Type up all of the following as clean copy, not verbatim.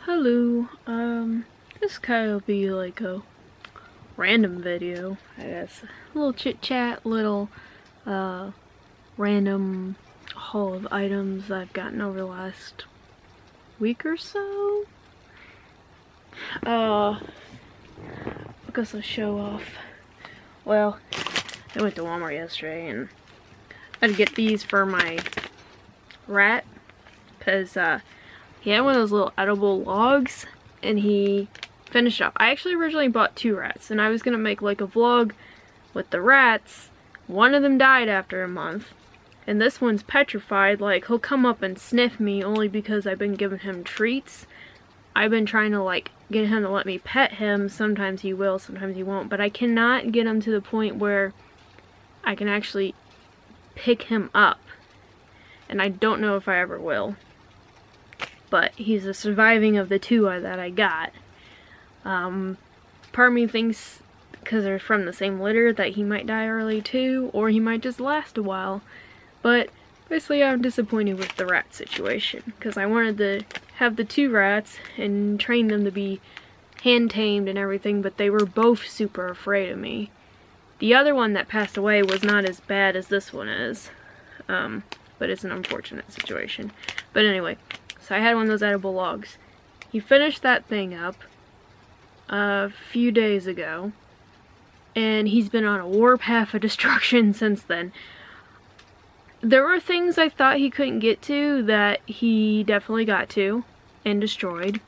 Hello, this kind of be like a random video, I guess. A little chit chat, little, random haul of items I've gotten over the last week or so. I guess I'll show off. Well, I went to Walmart yesterday and I had to get these for my rat, because, he had one of those little edible logs, and he finished up. I actually originally bought 2 rats, and I was gonna make like a vlog with the rats. One of them died after a month, and this one's petrified. Like, he'll come up and sniff me only because I've been giving him treats. I've been trying to like get him to let me pet him. Sometimes he will, sometimes he won't, but I cannot get him to the point where I can actually pick him up, and I don't know if I ever will. But he's the surviving of the 2 that I got. Part of me thinks, because they're from the same litter, that he might die early too, or he might just last a while. But basically I'm disappointed with the rat situation, because I wanted to have the 2 rats and train them to be hand tamed and everything, but they were both super afraid of me. The other one that passed away was not as bad as this one is, but it's an unfortunate situation. But anyway, so I had one of those edible logs. He finished that thing up a few days ago, and he's been on a warpath of destruction since then. There were things I thought he couldn't get to that he definitely got to and destroyed.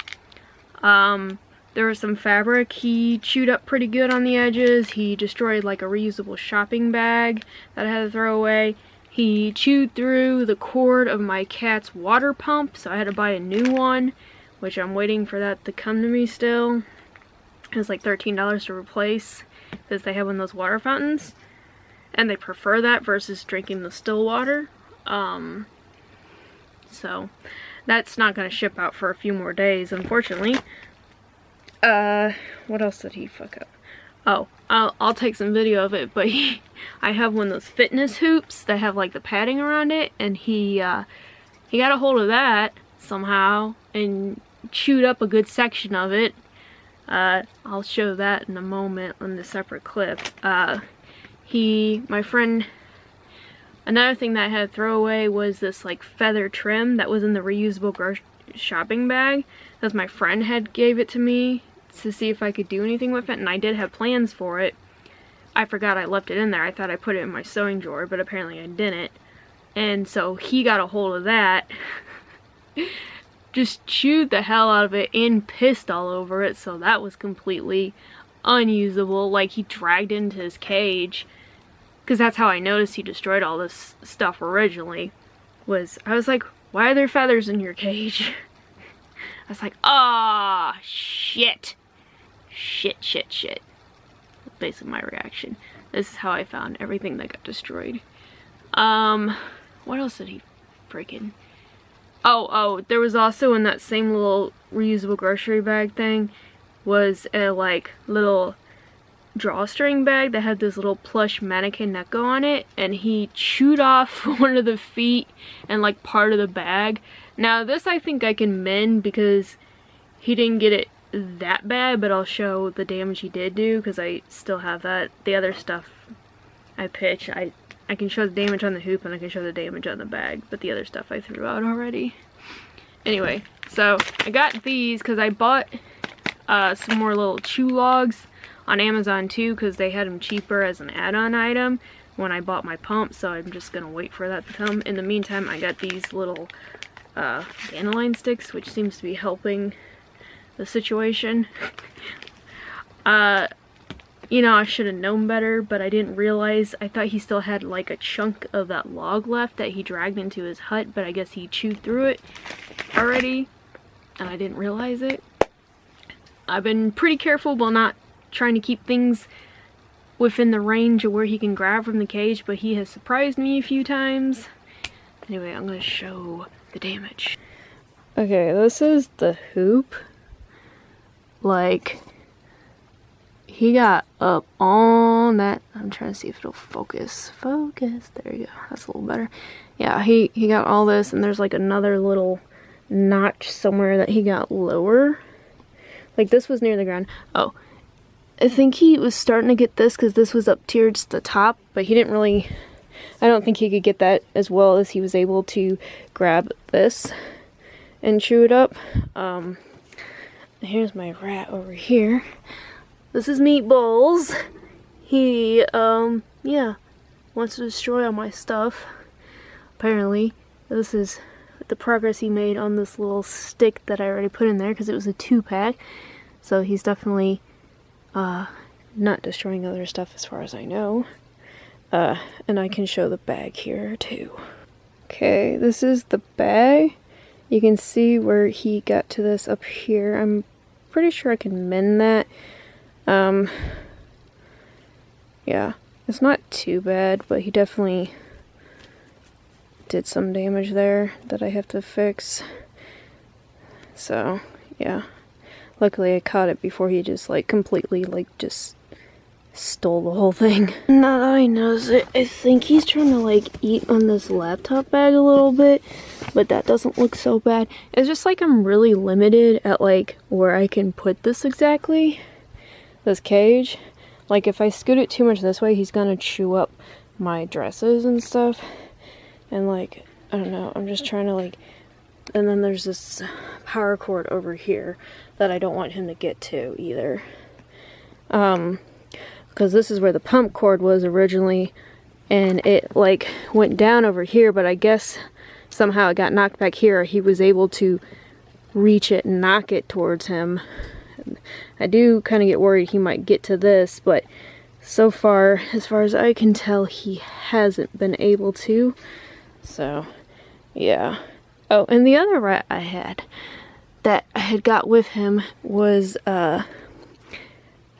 There was some fabric he chewed up pretty good on the edges. He destroyed like a reusable shopping bag that I had to throw away. He chewed through the cord of my cat's water pump, so I had to buy a new one, which I'm waiting for that to come to me still. It was like $13 to replace, because they have one of those water fountains, and they prefer that versus drinking the still water. So that's not going to ship out for a few more days, unfortunately. What else did he fuck up? Oh, I'll take some video of it, but I have one of those fitness hoops that have like the padding around it, and he got a hold of that somehow and chewed up a good section of it. I'll show that in a moment on the separate clip. My friend, another thing that I had to throw away was this like feather trim that was in the reusable shopping bag, because my friend had gave it to me to see if I could do anything with it, and I did have plans for it. I forgot I left it in there. I thought I put it in my sewing drawer, but apparently I didn't. And so he got a hold of that, just chewed the hell out of it and pissed all over it, so that was completely unusable. Like, he dragged it into his cage, because that's how I noticed he destroyed all this stuff originally. I was like, why are there feathers in your cage? I was like, ah, shit. Shit. That's basically my reaction. This is how I found everything that got destroyed. What else did he freaking... Oh, there was also in that same little reusable grocery bag thing was a, like, little drawstring bag that had this little plush mannequin Neko on it, and he chewed off one of the feet and, like, part of the bag. Now, this I think I can mend because he didn't get it that bad, but I'll show the damage he did do, because I still have that. The other stuff I pitched, I can show the damage on the hoop and I can show the damage on the bag, but the other stuff I threw out already. Anyway, so I got these because I bought some more little chew logs on Amazon too, because they had them cheaper as an add-on item when I bought my pump, so I'm just gonna wait for that to come. In the meantime, I got these little dandelion sticks, which seems to be helping the situation. You know, I should have known better, but I didn't realize. I thought he still had like a chunk of that log left that he dragged into his hut, but I guess he chewed through it already, and I didn't realize it. I've been pretty careful while not trying to keep things within the range of where he can grab from the cage, but he has surprised me a few times. Anyway, I'm gonna show the damage. Okay, this is the hoop. Like, he got up on that. I'm trying to see if it'll focus. There you go. That's a little better. Yeah, he got all this, and there's like another little notch somewhere that he got lower. Like this was near the ground. Oh, I think he was starting to get this because this was up towards the top, but he didn't really, I don't think he could get that as well as he was able to grab this and chew it up. Here's my rat over here. This is Meatballs. He, yeah, wants to destroy all my stuff. Apparently, this is the progress he made on this little stick that I already put in there because it was a 2-pack. So he's definitely not destroying other stuff as far as I know. And I can show the bag here too. Okay, this is the bag. You can see where he got to this up here. I'm pretty sure I can mend that. Yeah, it's not too bad, but he definitely did some damage there that I have to fix. So, yeah. Luckily I caught it before he just like completely like just stole the whole thing. Now that I notice it, I think he's trying to like eat on this laptop bag a little bit, but that doesn't look so bad. It's just like I'm really limited at like where I can put this exactly, this cage. Like if I scoot it too much this way, he's gonna chew up my dresses and stuff. And like, I don't know, I'm just trying to like, and then there's this power cord over here that I don't want him to get to either. Because this is where the pump cord was originally, and it like went down over here, but I guess somehow it got knocked back here. He was able to reach it and knock it towards him. I do kind of get worried he might get to this, but so far as I can tell, he hasn't been able to. So, yeah. Oh, and the other rat I had that I had got with him was, I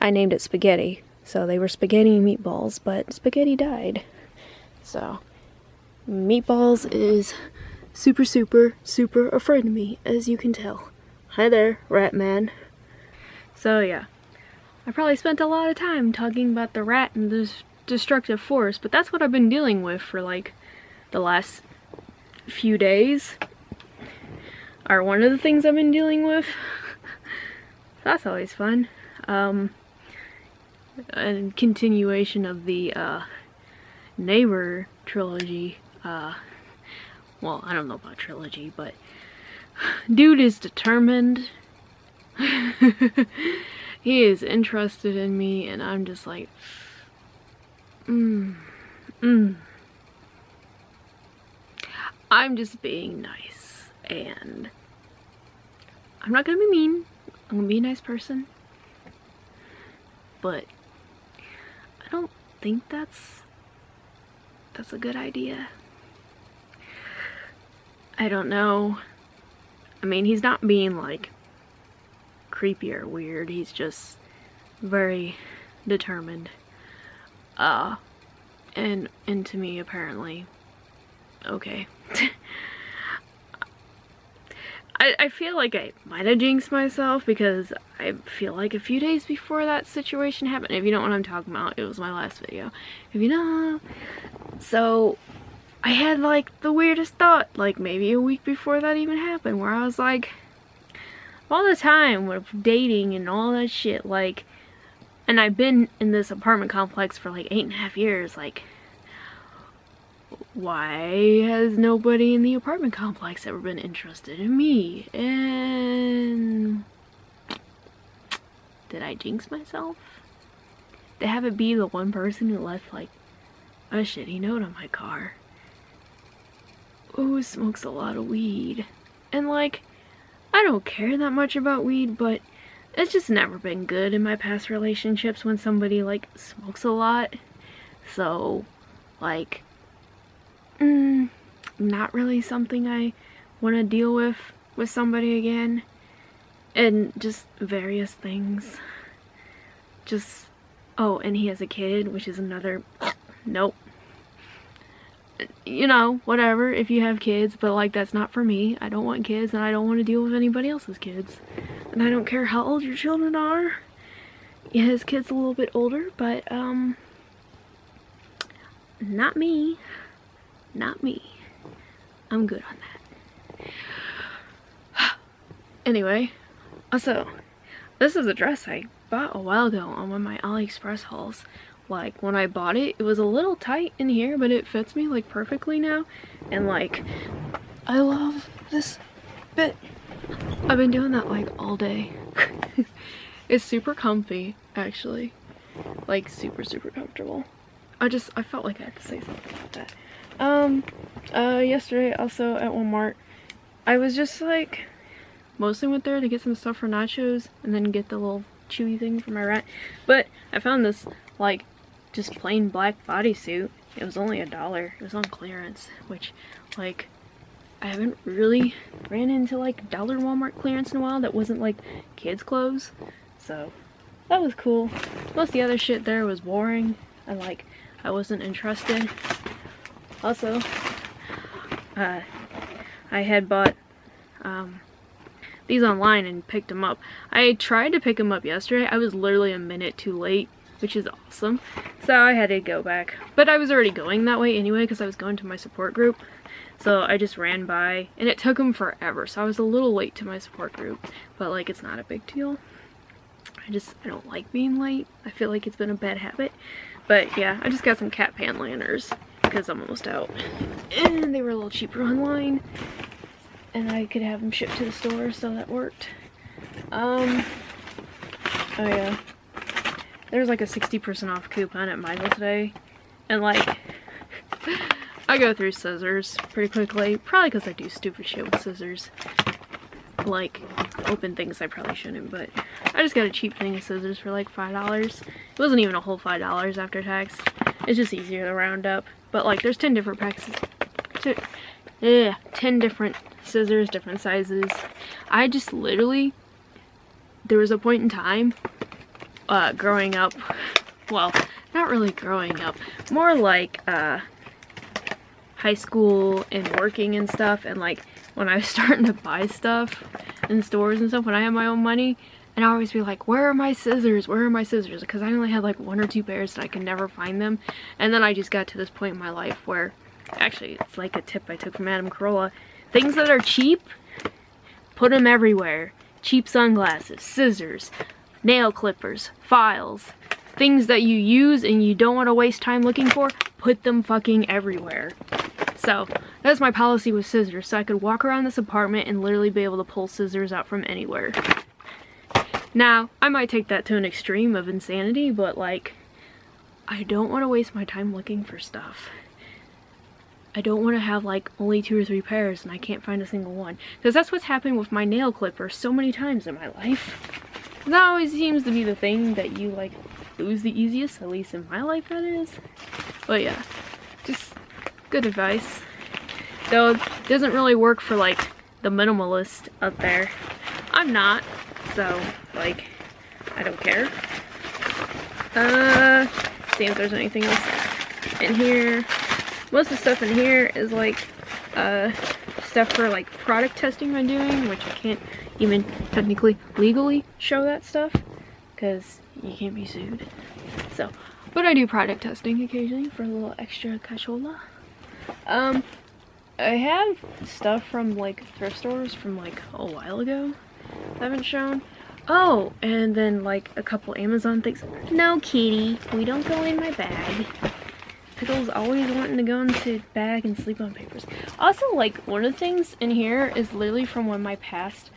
named it Spaghetti. So they were Spaghetti and Meatballs, but Spaghetti died. So, Meatballs is super, super, super afraid of me, as you can tell. Hi there, rat man. So, yeah. I probably spent a lot of time talking about the rat and this destructive force, but that's what I've been dealing with for, like, the last few days. Are one of the things I've been dealing with. That's always fun. A continuation of the Neighbor trilogy. Well, I don't know about trilogy, but dude is determined. He is interested in me, and I'm just like, I'm just being nice, and I'm not gonna be mean. I'm gonna be a nice person, but I don't think that's a good idea. I don't know. I mean, he's not being like creepy or weird. He's just very determined. And into me apparently. Okay. I feel like I might have jinxed myself because I feel like a few days before that situation happened, if you know what I'm talking about, it was my last video, if you know. So I had like the weirdest thought, like maybe a week before that even happened, where I was like, all the time with dating and all that shit, like, and I've been in this apartment complex for like 8.5 years, like, why has nobody in the apartment complex ever been interested in me? And did I jinx myself? To have it be the one person who left like a shitty note on my car, who smokes a lot of weed. And like, I don't care that much about weed, but it's just never been good in my past relationships when somebody like smokes a lot. So like, not really something I want to deal with somebody again. And just various things. Just, oh, and he has a kid, which is another, nope. You know, whatever, if you have kids, but like, that's not for me. I don't want kids, and I don't want to deal with anybody else's kids. And I don't care how old your children are. Yeah, his kid's a little bit older, but, not me. Not me. I'm good on that. Anyway, also, this is a dress I bought a while ago on one of my AliExpress hauls. Like, when I bought it, it was a little tight in here, but it fits me, like, perfectly now. And, like, I love this bit. I've been doing that, like, all day. It's super comfy, actually. Like, super, super comfortable. I felt like I had to say something about that. Yesterday, also, at Walmart, I was just, like, mostly went there to get some stuff for nachos, and then get the little chewy thing for my rat. But I found this, like, just plain black bodysuit. It was only $1. It was on clearance, which, like, I haven't really ran into, like, dollar Walmart clearance in a while that wasn't, like, kids' clothes. So, that was cool. Most of the other shit there was boring, and, like, I wasn't interested. Also, I had bought, these online and picked them up. I tried to pick them up yesterday. I was literally a minute too late, which is awesome. So I had to go back. But I was already going that way anyway because I was going to my support group. So I just ran by, and it took them forever. So I was a little late to my support group, but like it's not a big deal. I don't like being late. I feel like it's been a bad habit. But yeah, I just got some cat pan liners because I'm almost out. And they were a little cheaper online. And I could have them shipped to the store, so that worked. Oh yeah. There's like a 60% off coupon at Michael today. And like, I go through scissors pretty quickly. Probably because I do stupid shit with scissors. Like, open things I probably shouldn't, but I just got a cheap thing of scissors for like $5. It wasn't even a whole $5 after tax. It's just easier to round up. But like, there's 10 different packs. 10 different scissors, different sizes. I just literally, there was a point in time, growing up, well, not really growing up, more like, high school and working and stuff, and like, when I was starting to buy stuff in stores and stuff, when I had my own money, and I always be like, where are my scissors? Where are my scissors? Because I only had like 1 or 2 pairs and I could never find them. And then I just got to this point in my life where, actually, it's like a tip I took from Adam Carolla. Things that are cheap, put them everywhere. Cheap sunglasses, scissors, nail clippers, files, things that you use and you don't want to waste time looking for, put them fucking everywhere. So, that's my policy with scissors, so I could walk around this apartment and literally be able to pull scissors out from anywhere. Now, I might take that to an extreme of insanity, but like, I don't want to waste my time looking for stuff. I don't want to have like only 2 or 3 pairs and I can't find a single one. Because that's what's happened with my nail clippers so many times in my life. That always seems to be the thing that you like lose the easiest, at least in my life that is. But yeah, just good advice. Though it doesn't really work for like the minimalist up there. I'm not, so like, I don't care. See if there's anything else in here. Most of the stuff in here is like stuff for like product testing I'm doing, which I can't even technically legally show that stuff because you can't be sued. So, but I do product testing occasionally for a little extra cashola. I have stuff from like thrift stores from like a while ago I haven't shown. Oh, and then like a couple Amazon things. No, kitty, we don't go in my bag. Pickle's always wanting to go into bag and sleep on papers. Also, like, one of the things in here is literally from one of my past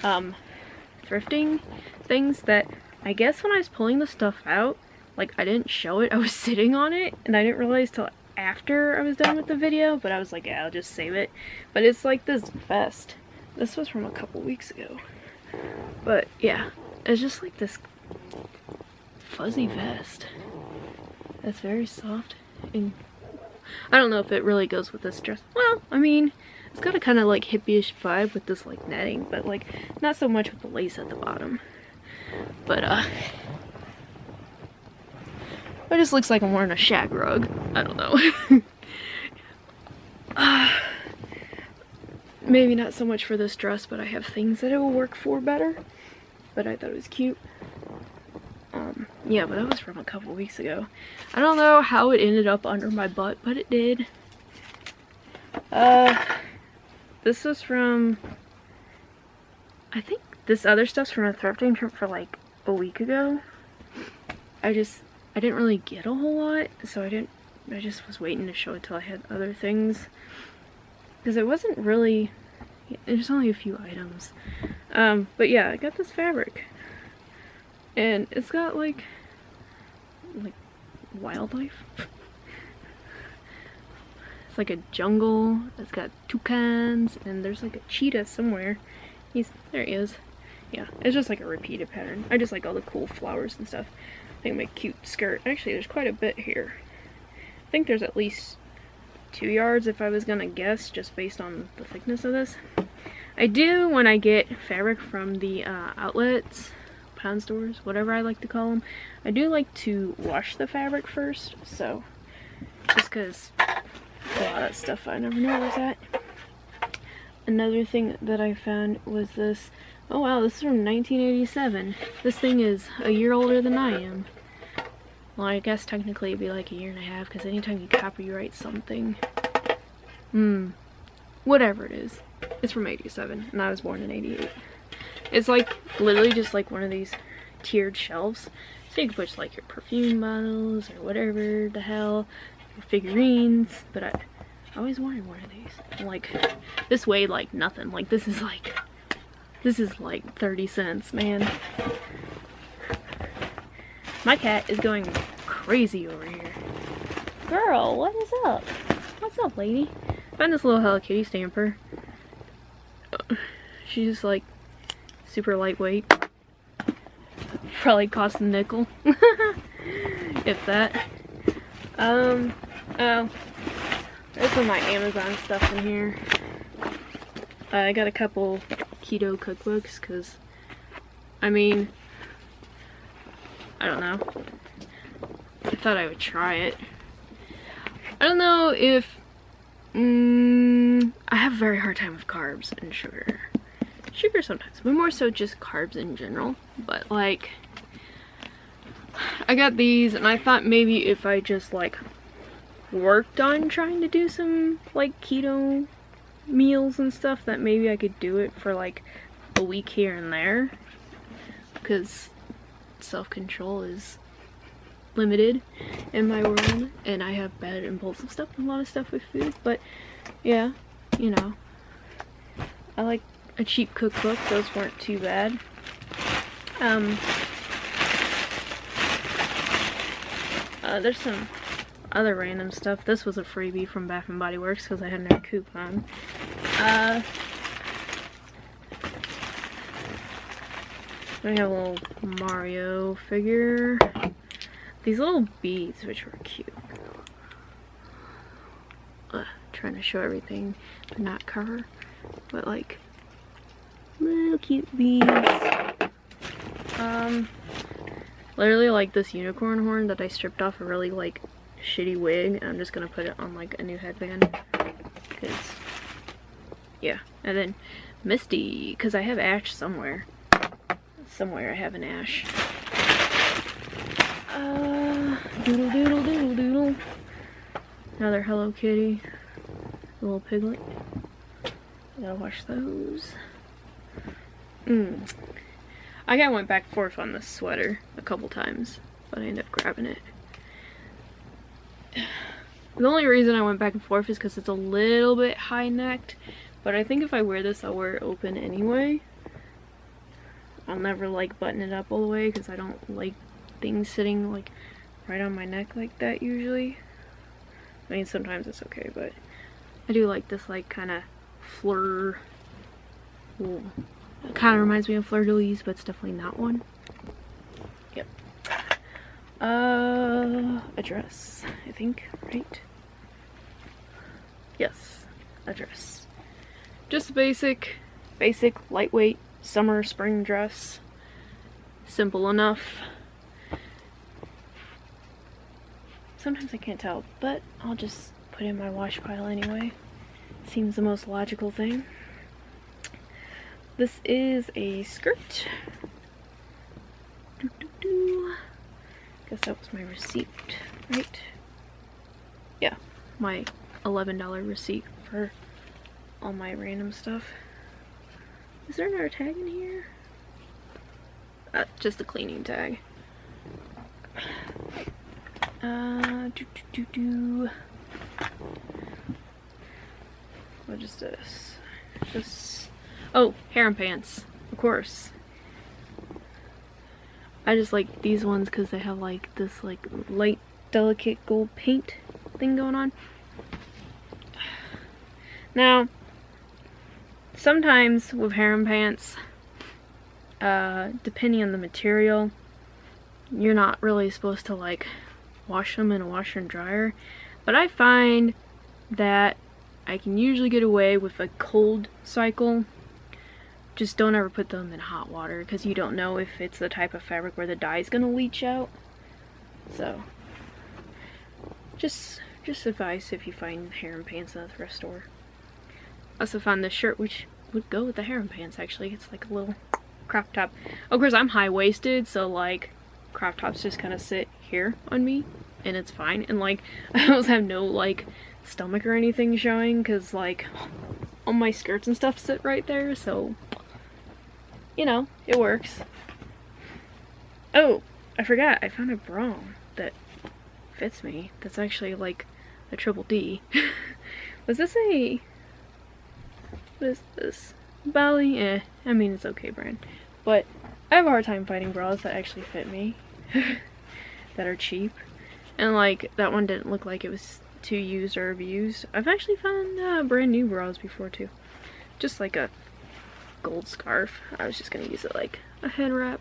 thrifting things that I guess when I was pulling the stuff out, like, I didn't show it. I was sitting on it and I didn't realize till after I was done with the video, but I was like, yeah, I'll just save it. But it's like this vest. This was from a couple weeks ago. But yeah, it's just like this fuzzy vest. That's very soft. And I don't know if it really goes with this dress. Well, I mean, it's got a kind of like hippie-ish vibe with this like netting, but like not so much with the lace at the bottom. But it just looks like I'm wearing a shag rug. I don't know. Maybe not so much for this dress, but I have things that it will work for better. But I thought it was cute. Yeah, but that was from a couple weeks ago. I don't know how it ended up under my butt, but it did. This was from I think this other stuff's from a thrifting trip for like a week ago. I didn't really get a whole lot, so I just was waiting to show it till I had other things. Because it wasn't really, there's only a few items. But yeah, I got this fabric. And it's got like wildlife. It's like a jungle. It's got toucans, and there's like a cheetah somewhere. There he is. Yeah, it's just like a repeated pattern. I just like all the cool flowers and stuff. I think my cute skirt. Actually, there's quite a bit here. I think there's at least 2 yards if I was gonna guess, just based on the thickness of this. I do, when I get fabric from the outlets, pound stores, whatever I like to call them, I do like to wash the fabric first, so just because a lot of stuff I never know where's at. Another thing that I found was this. Oh wow, this is from 1987. This thing is a year older than I am. Well, I guess technically it'd be like a year and a half, because anytime you copyright something, whatever it is, it's from 87, and I was born in 88. It's like, literally just like one of these tiered shelves, so you can put like your perfume bottles, or whatever the hell, your figurines, but I always wanted one of these. And like, this weighed like nothing, like this is like 30 cents, man. My cat is going crazy over here. Girl, what is up? What's up, lady? I found this little Hello Kitty stamper. She's just like super lightweight. Probably cost a nickel. If that. Oh. There's some of my Amazon stuff in here. I got a couple keto cookbooks, because, I mean, I don't know. I thought I would try it. I don't know if, I have a very hard time with carbs and sugar. Sugar sometimes, but more so just carbs in general. But like, I got these, and I thought maybe if I just like worked on trying to do some like keto meals and stuff, that maybe I could do it for like a week here and there, because self-control is limited in my world, and I have bad impulsive stuff and a lot of stuff with food. But yeah, you know, I like a cheap cookbook. Those weren't too bad. There's some other random stuff. This was a freebie from Bath and Body Works because I had no coupon. We have a little Mario figure. These little beads, which were cute. Trying to show everything, but not cover. But like, little cute beads. Literally like this unicorn horn that I stripped off a really like shitty wig, and I'm just gonna put it on like a new headband. Cause, yeah. And then Misty, because I have Ash somewhere. Somewhere I have an Ash. Doodle doodle doodle doodle. Another Hello Kitty. A little piglet. I gotta wash those. I went back and forth on this sweater a couple times, but I ended up grabbing it. The only reason I went back and forth is because it's a little bit high-necked, but I think if I wear this, I'll wear it open anyway. I'll never like button it up all the way because I don't like things sitting like right on my neck like that usually. I mean, sometimes it's okay, but I do like this like kind of fleur. Ooh. It kind of reminds me of fleur-de-lis, but it's definitely not one. Yep. A dress, I think, right? Yes, a dress. Just a basic, lightweight summer, spring dress. Simple enough. Sometimes I can't tell, but I'll just put it in my wash pile anyway. Seems the most logical thing. This is a skirt. Guess that was my receipt, right? Yeah, my $11 receipt for all my random stuff. Is there another tag in here? Just the cleaning tag. What is this? Just, oh, harem pants, of course. I just like these ones because they have like this like light, delicate gold paint thing going on. Now, sometimes with harem pants, depending on the material, you're not really supposed to like wash them in a washer and dryer, but I find that I can usually get away with a cold cycle. Just don't ever put them in hot water because you don't know if it's the type of fabric where the dye is gonna leach out. So just advice if you find harem pants in a thrift store. I also found this shirt which would go with the harem pants actually. It's like a little crop top. Of course I'm high-waisted, so like crop tops just kind of sit here on me and it's fine, and like I also have no like stomach or anything showing because like all my skirts and stuff sit right there, so you know, it works. Oh, I forgot, I found a bra that fits me that's actually like a triple D. Was this a, what is this, Bali? I mean it's okay brand, but I have a hard time finding bras that actually fit me that are cheap, and like that one didn't look like it was too used or abused. I've actually found brand new bras before too, just like a gold scarf. I was just gonna use it like a head wrap.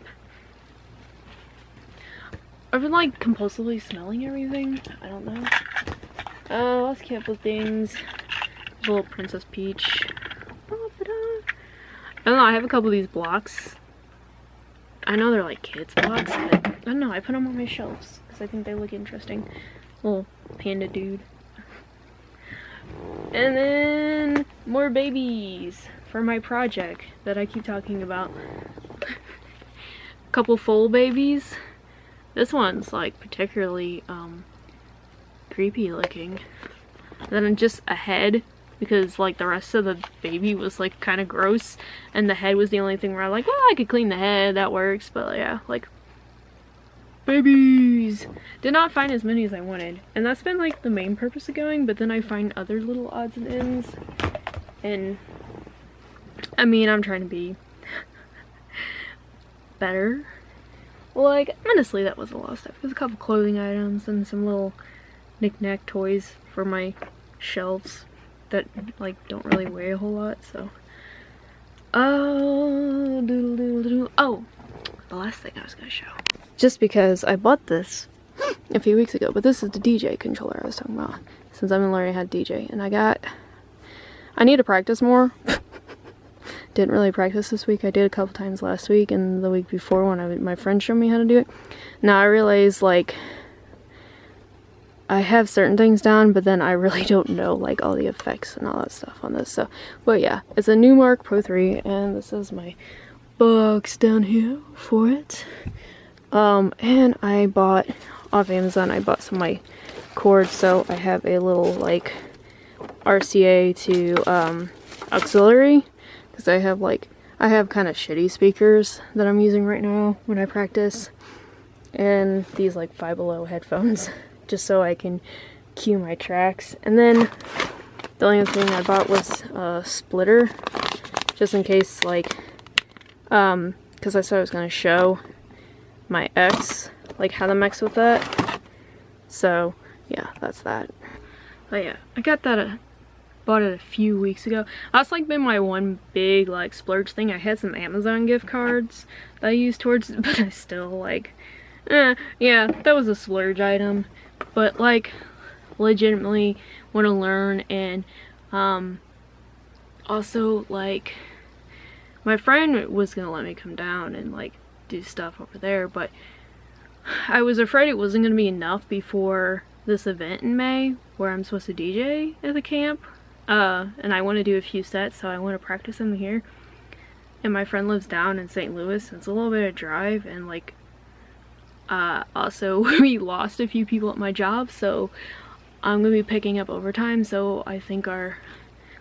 I've been like compulsively smelling everything. I don't know. Let's keep up with things. Little Princess Peach. I don't know, I have a couple of these blocks. I know they're like kids blocks, but I don't know, I put them on my shelves because I think they look interesting. Little panda dude. And then more babies for my project that I keep talking about. Couple full babies. This one's like particularly creepy looking. Then just a head, because like the rest of the baby was like kind of gross, and the head was the only thing where I like, well, I could clean the head, that works, but yeah, like babies. Did not find as many as I wanted, and that's been like the main purpose of going, but then I find other little odds and ends, and I mean, I'm trying to be better. Like, honestly, that was a lot of stuff. There's a couple clothing items and some little knick-knack toys for my shelves that like don't really weigh a whole lot, so oh, the last thing I was gonna show, just because I bought this a few weeks ago, but this is the DJ controller I was talking about, since I've been learning how to DJ, and I need to practice more. Didn't really practice this week. I did a couple times last week and the week before when my friend showed me how to do it. Now I realize like I have certain things down, but then I really don't know like all the effects and all that stuff on this. So, but yeah, it's a Newmark Pro 3, and this is my box down here for it. And I bought off Amazon. I bought some of my cords, so I have a little like RCA to auxiliary, because I have kind of shitty speakers that I'm using right now when I practice, and these like Five Below headphones, just so I can cue my tracks. And then the only other thing I bought was a splitter, just in case, like, because I said I was going to show my ex, like, how to mix with that. So, yeah, that's that. But yeah, I got that, bought it a few weeks ago. That's like been my one big, like, splurge thing. I had some Amazon gift cards that I used towards it, but I still, like, yeah, that was a splurge item. But like legitimately want to learn, and also like my friend was gonna let me come down and like do stuff over there, but I was afraid it wasn't gonna be enough before this event in May where I'm supposed to DJ at the camp, and I want to do a few sets, so I want to practice them here. And my friend lives down in St. Louis, and it's a little bit of drive, and like also we lost a few people at my job, so I'm gonna be picking up overtime, so I think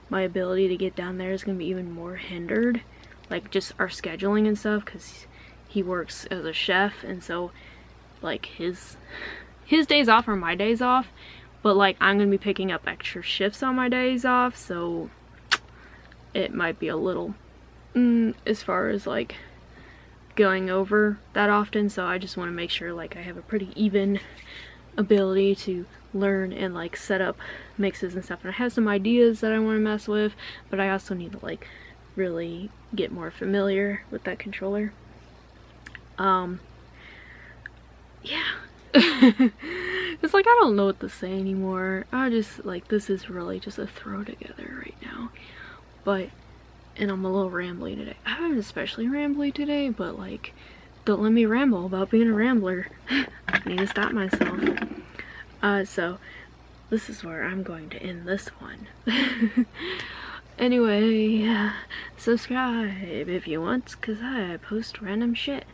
my ability to get down there is gonna be even more hindered. like just our scheduling and stuff, because he works as a chef, and so like his days off are my days off, but like I'm gonna be picking up extra shifts on my days off, so it might be a little as far as like going over that often. So I just want to make sure like I have a pretty even ability to learn and like set up mixes and stuff, and I have some ideas that I want to mess with, but I also need to like really get more familiar with that controller. Yeah. It's like I don't know what to say anymore. I just like, this is really just a throw together right now, and I'm a little rambly today. I haven't especially rambly today, but like, don't let me ramble about being a rambler. I need to stop myself. So this is where I'm going to end this one. Anyway, subscribe if you want, because I post random shit.